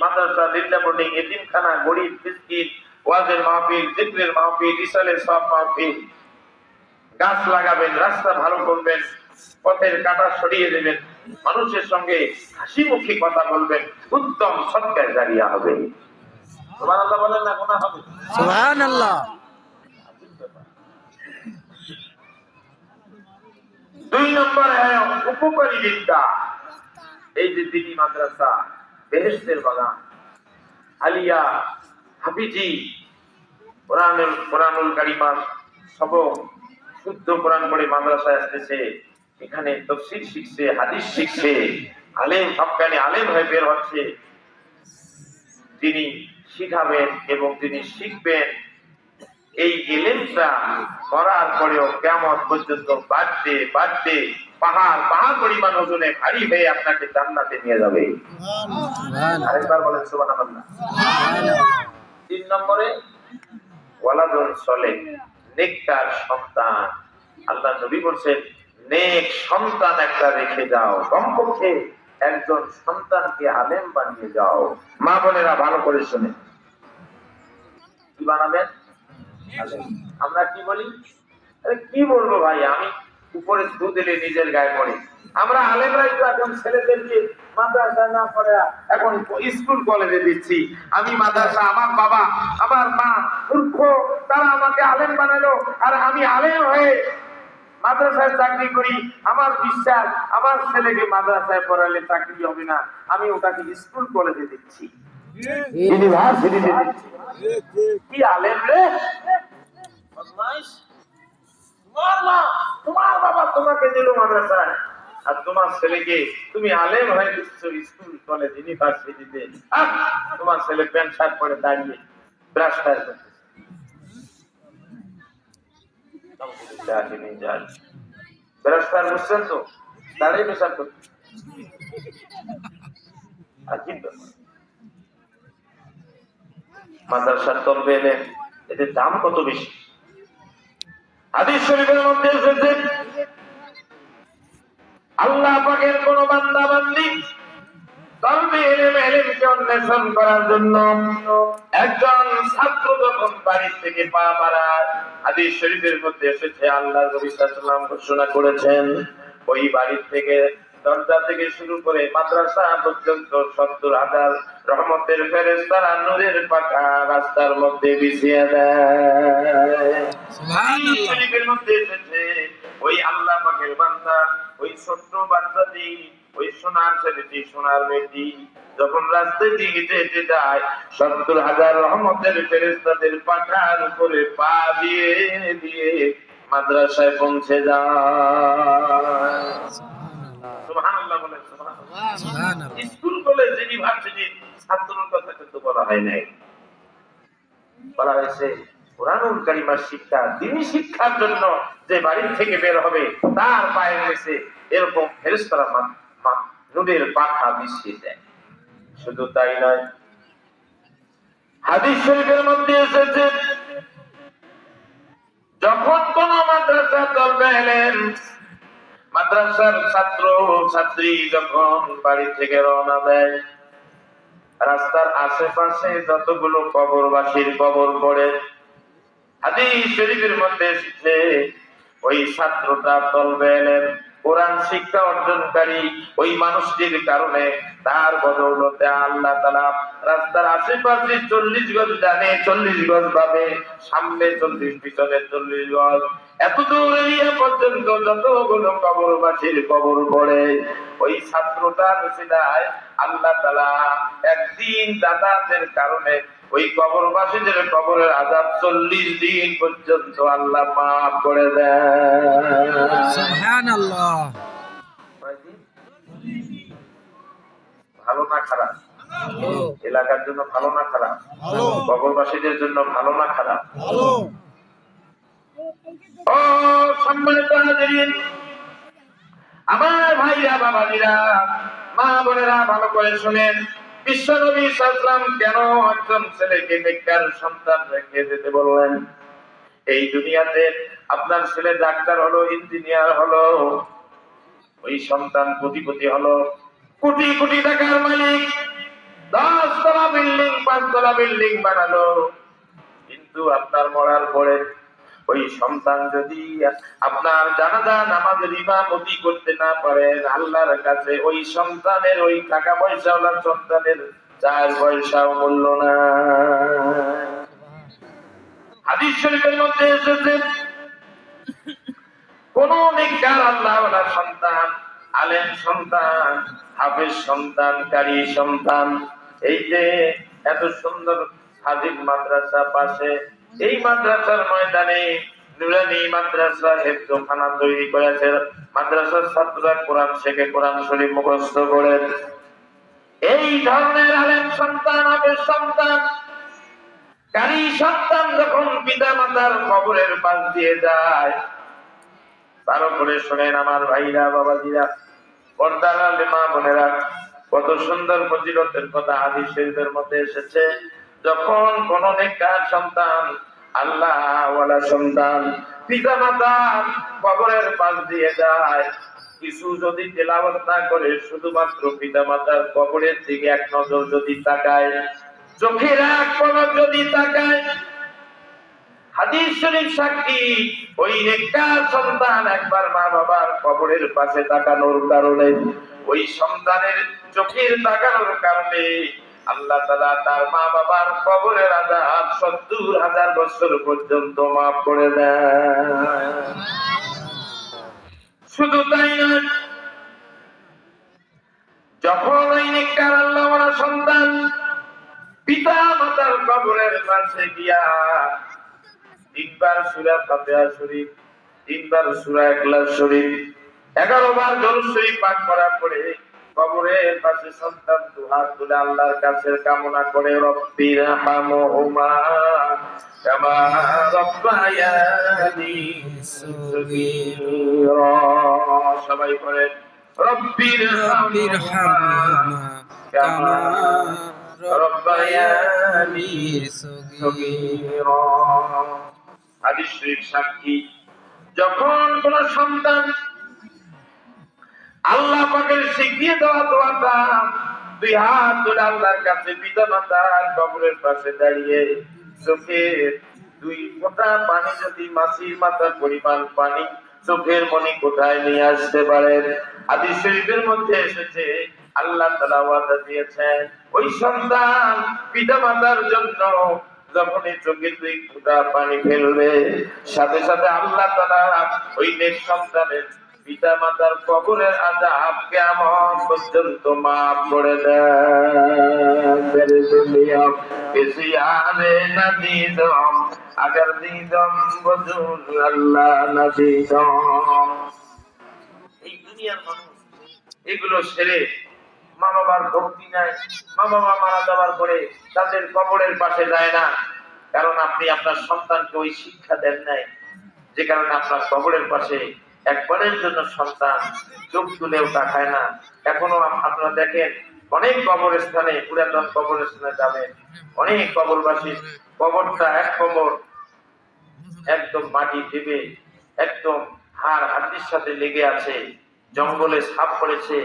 মাদ্রাসা, লিল্লা boarding, এতিমখানা, গরিব মিসকিন, ওয়াজের মাহফিল, জিকরের মাহফিল, ইসালের সব মাহফিল। গাছ লাগাবেন, রাস্তা ভালো করবেন, পথের কাঁটা সরিয়ে দেবেন, মানুষের সঙ্গে হাসি মুখে কথা বলবেন, উত্তম সদকায়ে জারিয়া হবে। সুবহানাল্লাহ বলেন না, গুনাহ হবে? সুবহানাল্লাহ। 2 নম্বরে উপকারী বিদ্যা। এই যে দিনী মাদ্রাসা, বেহেশতের বাগান, আলিয়া, হাফিজি, কোরআনুল কারিমার সবক, শুদ্ধ কোরআন পড়ে মাদ্রাসায় আসতেছে, এখানে তাফসীর শিখছে, হাদিস শিখছে, আলেম, হক্কানি আলেম হয়ে বের হচ্ছে। তিনি শিখাবেন এবং তিনি শিখবেন। এই ইলমটা করার পরেও কিয়ামত পর্যন্ত বাড়তে বাড়তে পাহাড় পরিমাণ ওজনে ভারী হয়ে আপনাকে জান্নাতে নিয়ে যাবে। আরেকবার বলেন সুবহানাল্লাহ। 3 নম্বরে ওয়ালাদুন সলেহ, নেককার সন্তান। আল্লাহ নবী বলেন, নেক সন্তান একটা রেখে যাও, কমপক্ষে একজন সন্তানকে আলেম বানিয়ে যাও। মা বোনেরা ভালো করে শুনে, কি বানাবেন? আমরা কি বলি? আরে কি বলবো ভাই, আমি উপরে দুধ এলে নিজের গায়ে পড়ে। আমরা আলেমরাই তো এখন ছেলেদেরকে মাদ্রাসায় না পড়ে এখন স্কুল কলেজে দিচ্ছি। আমি মাদ্রাসা, আমার বাবা আমার মা মূর্খ, তারা আমাকে আলেম বানালো, আর আমি আলেম হয়ে মাদ্রাসায় চাকরি করি। আমার বিশ্বাস, আমার ছেলেকে মাদ্রাসায় পড়ালে চাকরি হবে না, আমি ওটাকে স্কুল কলেজে দিচ্ছি, ইউনিভার্সিটিতে দিচ্ছি। কি আলেম রে? তোমার বাবা তোমাকে দিল মাদ্রাসায়, আর তোমার ছেলেকে তুমি আলেম হয়ে দিচ্ছ স্কুল কলেজ ইউনিভার্সিটিতে। তোমার ছেলে প্যান্ট শার্ট পরে দাঁড়িয়ে ব্রাশ ফায়ার করতেছে। ব্রাশ ফায়ার বুঝছেন তো? দাঁড়িয়ে পেশাব করতে। মাদ্রাসার তলবে এলে এদের দাম কত বেশি। হাদিস শরীফের মধ্যে এসেছে, আল্লাহ পাকের কোন বান্দা বান্দি তলবে ইলমকে অন্বেষণ করার জন্য একজন ছাত্র যখন বাড়ি থেকে পা বাড়ায়, হাদিস শরীফের মধ্যে এসেছে, আল্লাহ নবী সাল্লাল্লাহু আলাইহি ওয়াসাল্লাম ঘোষণা করেছেন, ওই বাড়ি থেকে দরজা থেকে শুরু করে মাদ্রাসা পর্যন্ত 70,000 রহমতের ফেরেশতারা নূরের পাখা রাস্তার মধ্যে বিছিয়ে দেয়। সুবহানাল্লাহ। শরীফের মধ্যে এসেছে, ওই আল্লাহ পাকের বান্দা, ওই ছোট্ট বাচ্চাটি, ওই সোনার ছেলেটি, সোনার মেয়েটি যখন রাস্তায় দিকে যেতে যায়, 70,000 রহমতের ফেরেশতাদের পাখার উপরে পা দিয়ে দিয়ে মাদ্রাসায় পৌঁছে যায়। সুবহানাল্লাহ বলেন, সুবহানাল্লাহ। স্কুল কলেজ ইউনিভার্সিটির ছাত্রর কথা কিন্তু বলা হয় নাই, বলা হয়েছে কোরআনুল কারীমের শিক্ষা, দ্বীনি শিক্ষার জন্য যে বাড়ি থেকে বের হবে তার পায়ের নিচে এরকম ফেরেশতারা নূরের পাখা বিছিয়ে দেয়। শুধু তাই নয়, হাদিস শরীফের মধ্যে এসেছে, যখন কোন মাদ্রাসা তলবে এলেন, মাদ্রাসার ছাত্র ছাত্রী যখন বাড়ি থেকে রওনা দেয়, রাস্তার আশেপাশে যতগুলো কবরবাসীর কবর পড়ে, হাদিস শরীফের মধ্যে এসেছে, ওই ছাত্রটা তলবে এলেন, কোরআন শিক্ষা অর্জনকারী ওই মানুষটির কারণে, তার বদৌলতে আল্লাহ তাআলা রাস্তার আশেপাশে 40 গজ ডানে 40 গজ বামে, সামনে 40 পিছনে 40 গজ, এত দূর এরিয়া পর্যন্ত যতগুলো কবরবাসীর কবর পড়ে, ওই ছাত্রটার উসিলায় আল্লাহ তাআলা একদিন যাতায়াতের কারণে ওই কবরবাসীদের কবরের আযাব 40 দিন পর্যন্ত আল্লাহ মাফ করে দেন। সুবহানাল্লাহ। ভালো না খারাপ? এলাকার জন্য ভালো না খারাপ? কবরবাসীদের জন্য ভালো না খারাপ? ও সম্মানিত হাজিরিন, আমার ভাইরা, বাবাজিরা, মা বোনেরা, ভালো করে শুনেন, বিশ্বনবী সাল্লাল্লাহু আলাইহি ওয়াসাল্লাম কেন একজন ছেলেকে নেককার সন্তান রেখে যেতে বললেন? এই দুনিয়াতে আপনার ছেলে ডাক্তার হলো, ইঞ্জিনিয়ার হলো, ওই সন্তান কোটিপতি হলো, কোটি কোটি টাকার মালিক, 10 তলা বিল্ডিং, 5 তলা বিল্ডিং বানালো, কিন্তু আপনার মরার পরে ওই সন্তান যদি আপনার জানাজা নামাজের ইমামতি করতে না পারেন, আল্লাহর কাছে ওই সন্তানের, ওই টাকা পয়সাওয়ালার সন্তানের 4 পয়সাও মূল্য না। হাদিস শরীফের মধ্যে এসেছে, কোন নেককার আল্লাহওয়ালা সন্তান, আলেম সন্তান, হাফেজ সন্তান, কারি সন্তান, এই যে এত সুন্দর হাদিস মাদ্রাসা পাশে, এই মাদ্রাসার ময়দানে নুরানি মাদ্রাসা হেফজখানা তৈরি করেছে, মাদ্রাসার ছাত্ররা কোরআন শেখে, কোরআন শরীফ মুখস্থ করে। এই ধরনের আলেম সন্তান, হাফেজ সন্তান, কারি সন্তান যখন পিতা মাতার কবরের পাশ দিয়ে যায়, তার উপরে শোনেন আমার ভাইরা, বাবাজিরা, পর্দার আলে মা বোনেরা, কত সুন্দর ফজিলতের কথা হাদিস শরীফের মধ্যে এসেছে। যখন কোন নেককার সন্তান, আল্লাহ ওয়ালা সন্তান পিতা মাতার কবরের পাশ দিয়ে যায়, কিছু যদি তেলাওয়াত না করে, শুধুমাত্র পিতা মাতার কবরের দিকে এক নজর যদি তাকায়, চোখের এক পলক যদি তাকায়, হাদিস শরীফ সাক্ষী, ওই নেককার সন্তান একবার মা বাবার কবরের পাশে তাকানোর কারণে, ওই সন্তানের চোখের তাকানোর কারণে আল্লাহ তাআলা তার মা বাবার কবরের আযাব ৭০,০০০ বছর পর্যন্ত মাফ করে দেয়। শুধু তাই নয়, যখন ওই নেককার আল্লাহওয়ালা সন্তান পিতা মাতার কবরের পাশে গিয়া 3 বার সূরা ফাতিহা শরীফ, 3 বার সূরা ইখলাস শরীফ, 11 বার দরুদ শরীফ পাঠ করার পরে কবরের পাশে সন্তান দুহাত তুলে আল্লাহর কাছে কামনা করে, রব্বির হামহুমা কামা রব্বায়ানি সগীরা। সবাই পড়েন, রব্বির হামহুমা কামা রব্বায়ানি সগীরা। হাদিস শরীফ সাক্ষী, যখন কোন সন্তান আল্লাহ পাকের শিখিয়ে দেওয়া দোয়াটা 2 হাত তুলে আল্লাহর কাছে পিতা মাতার কবরের পাশে দাঁড়িয়ে চোখের 2 ফোঁটা পানি যদি মাছির মাথার পরিমাণ পানি চোখের মনি কোথায় নিয়ে আসতে পারেন, হাদিস শরীফের মধ্যে এসেছে, আল্লাহ তাআলা ওয়াদা দিয়েছেন, ওই সন্তান পিতা মাতার জন্য যখনই চোখে 2 ফোঁটা পানি ফেলবে, সাথে সাথে আল্লাহ তাআলা ওই নেক সন্তানের পিতা মাতার কবরের আযাব কিয়ামত পর্যন্ত মাফ করে দেন। মেরে দুনিয়া কিসি আনে না দিদম, আগার দিদম বজুর আল্লাহ না দিদম। এই দুনিয়ার মানুষ এগুলো ছেড়ে, মা বাবার ভক্তি নাই, মা বাবা মারা যাওয়ার পরে তাদের কবরের পাশে যায় না, কারণ আপনি আপনার সন্তানকে ওই শিক্ষা দেন নাই, যে কারণে আপনার কবরের পাশে একবারের জন্য সন্তান চোখ তুলেও তাকায় না। এখনো আপনারা দেখেন, অনেক কবরস্থানে, পুরাতন কবরস্থানে যাবেন, অনেক কবরবাসী কবরটা এক কবর একদম মাটি দেবে, একদম হাড় হাড্ডির সাথে লেগে আছে, জঙ্গলে সাপ পড়েছে,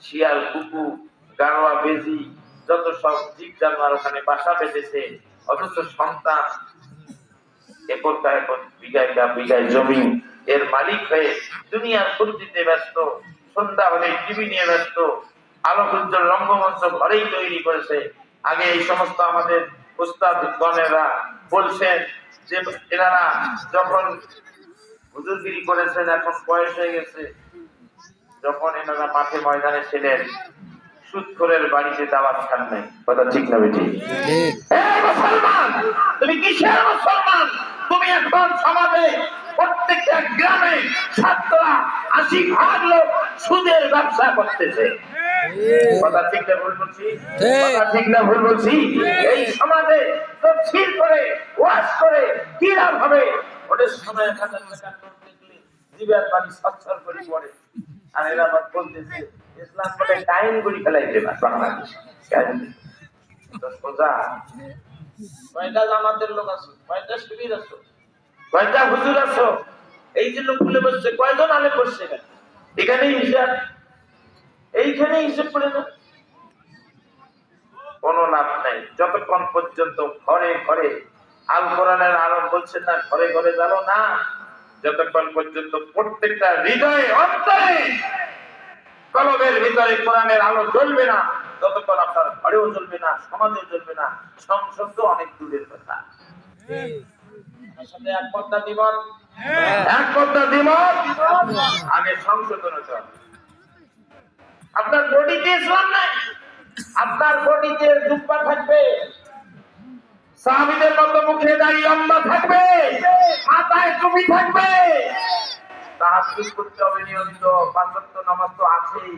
শিয়াল, কুকুর, গাড়োয়া, বেজি, যত সব জীব জানোয়ার ওখানে বাসা বেঁধেছে, অথচ সন্তান একরটা একর, বিঘায় বিঘায় জমি এর মালিক হয়ে দুনিয়ার ফুর্তিতে ব্যস্ত, সন্ধ্যা হলে টিভি নিয়ে ব্যস্ত, আলোক উজ্জ্বল রঙ্গমঞ্চ ঘরেই তৈরি করেছে। আগে এই সমস্ত আমাদের উস্তাদ গণেরা বলছেন যে এনারা যখন হুজুরগিরি করেছেন, এখন বয়স হয়ে গেছে, যখন এনারা মাঠে ময়দানে ছিলেন, সুদখোরের বাড়িতে দাওয়াত খান নাই। কথা ঠিক না বেটি? মুসলমান, তুমি কিসের মুসলমান? তুমি এখন সমাজে প্রত্যেকটা গ্রামে 70-80% লোক সুদের ব্যবসা করতেছে। কথা ঠিক না ভুল বলছি? কথা ঠিক না ভুল বলছি? এই সমাজে তফসির করে, ওয়াজ করে কি লাভ হবে? ওদের সময় 1000 টাকা নোট দেখলে জিবের পানি সচ্ছল করে পড়ে, আর এরা আবার বলতেছে ইসলাম বলে কায়েম করে ফেলাইতে না বাংলাদেশ। তো সোজা কয়টা জামাতের লোক আছো, কয়টা শিবির আছো, কয়টা হুজুর আছো, এই যে লোক খুলে বসছে, কয়জন আলেম বসছে এখানেই হিসাব, এইখানেই হিসাব করে না, কোনো লাভ নাই। নাই, যতক্ষণ পর্যন্ত ঘরে ঘরে আল কোরআনের আলো বলছেন না ঘরে ঘরে জ্বালো না, যতক্ষণ পর্যন্ত প্রত্যেকটা হৃদয়ে অন্তরে কলবের ভিতরে কোরআনের আলো জ্বলবে না, ততক্ষণ আপনার ঘরেও জ্বলবে না, সমাজেও জ্বলবে না, সংসদ তো অনেক দূরের কথা। আমার সাথে এক পর্দা দ্বিমত, এক পর্দা দ্বিমত। আগে সংশোধন চল। আপনার বডিতে ইসলাম নাই, আপনার বডিতে জুব্বা থাকবে, সাহাবীদের মতো মুখে দাড়ি লম্বা থাকবে, মাথায় টুপি থাকবে, তাহাজ্জুদ করতে হবে নিয়মিত, পাঁচ ওয়াক্ত নামাজ তো আছেই,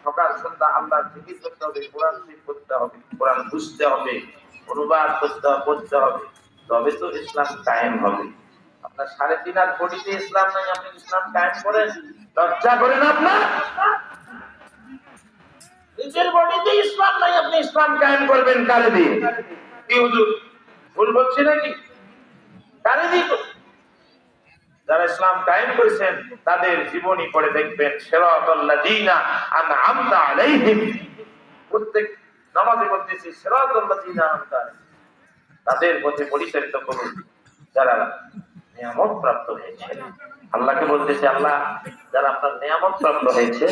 সকাল সন্ধ্যা আল্লাহর জিকির করতে হবে, কোরআন শরীফ পড়তে হবে, কোরআন বুঝতে হবে, অনুবাদ করতে হবে, পড়তে হবে, তবে তো ইসলাম কায়েম হবে। আপনার 3.5 হাত বডিতে ইসলাম নাই, আপনি ইসলাম কায়েম করেন? লজ্জা করেন আপনার? নিজের বডিতে ইসলাম নাই, আপনি ইসলাম কায়েম করবেন কারে দিয়ে? কি হুজুর ভুল বলছি নাকি? কারে দিয়ে? যারা ইসলাম কায়েম করেছেন তাদের জীবনী পড়ে দেখবেন, সিরাতাল্লাযীনা আনআমতা আলাইহিম, প্রত্যেক নামাজে বলতেছি সিরাতাল্লাযীনা আনআমতা আলাইহিম, তাদের পথে পরিচালিত করুন যারা নিয়ামত প্রাপ্ত হয়েছে। আল্লাহকে বলতেছে, আল্লাহ যারা আপনার নিয়ামত প্রাপ্ত হয়েছে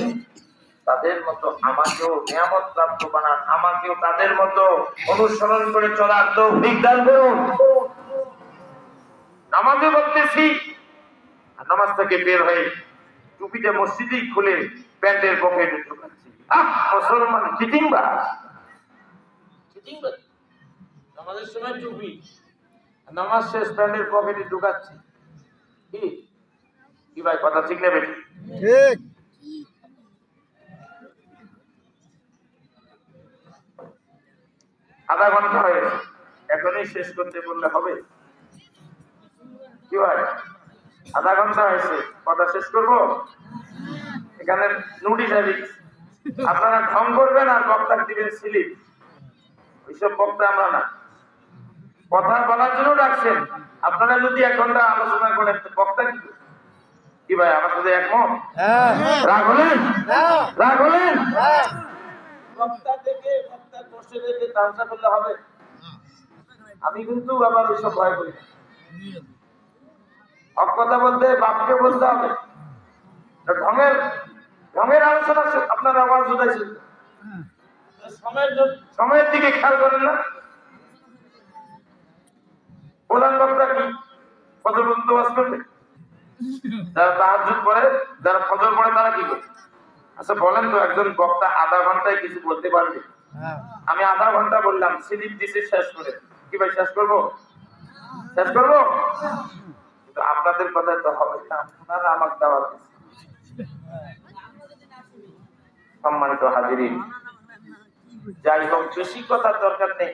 তাদের মতো আমাকেও নিয়ামত প্রাপ্ত বানান, আমাকেও তাদের মতো অনুসরণ করে চলার তৌফিক দান করুন। নামাজে বলতেছি, নামাজ থেকে বের হয়ে টুপিটা মসজিদেই খুলে প্যান্টের পকেটে ঢুকাচ্ছি। মুসলমান চিটিংবাজ, চিটিংবাজ। নামাজের সময় টুপি, নামাজ শেষ প্যান্টের পকেটে ঢুকাচ্ছি। কি কি ভাই, কথা ঠিক নেবে? ঠিক। আধা ঘন্টা হয়েছে, এখনই শেষ করতে বললে হবে? কি ভাই, আধা ঘন্টা হয়েছে, কথা শেষ করবো? এখানে নোটিশ আছে, আপনারা ঢং করবেন আর বক্তা দিবেন স্লিপ। ওইসব বক্তা আমরা না, কথা বলার জন্য ডাকছেন, আপনারা যদি 1 ঘন্টা আলোচনা করেন বক্তা কি ভাই আমার সাথে একমত? রাগ হলেন? রাগ হলেন? বক্তা থেকে বক্তা বসে রেখে তামসা করলে হবে? আমি কিন্তু আবার ওইসব ভয় করি। হক কথা বলতে বাপকে বলতে হবে। ঢঙের ঢঙের আলোচনা আপনার আওয়াজ জোটাইছেন, সময়ের দিকে খেয়াল করেন না। প্রধান বক্তা কি ফজর পর্যন্ত ওয়াজ করবে? যারা তাহাজ্জুদ পড়ে, যারা ফজর পড়ে তারা কি করে? আচ্ছা বলেন তো, একজন বক্তা আধা ঘন্টায় কিছু বলতে পারবে? আমি আধা ঘন্টা বললাম, স্লিপ দিছি শেষ করে, কি ভাই শেষ করবো? শেষ করবো? কিন্তু আপনাদের কথা তো হবে না, আপনারা আমাকে দাওয়াত দিচ্ছেন। সম্মানিত হাজিরিন, যাই হোক বেশি কথার দরকার নেই,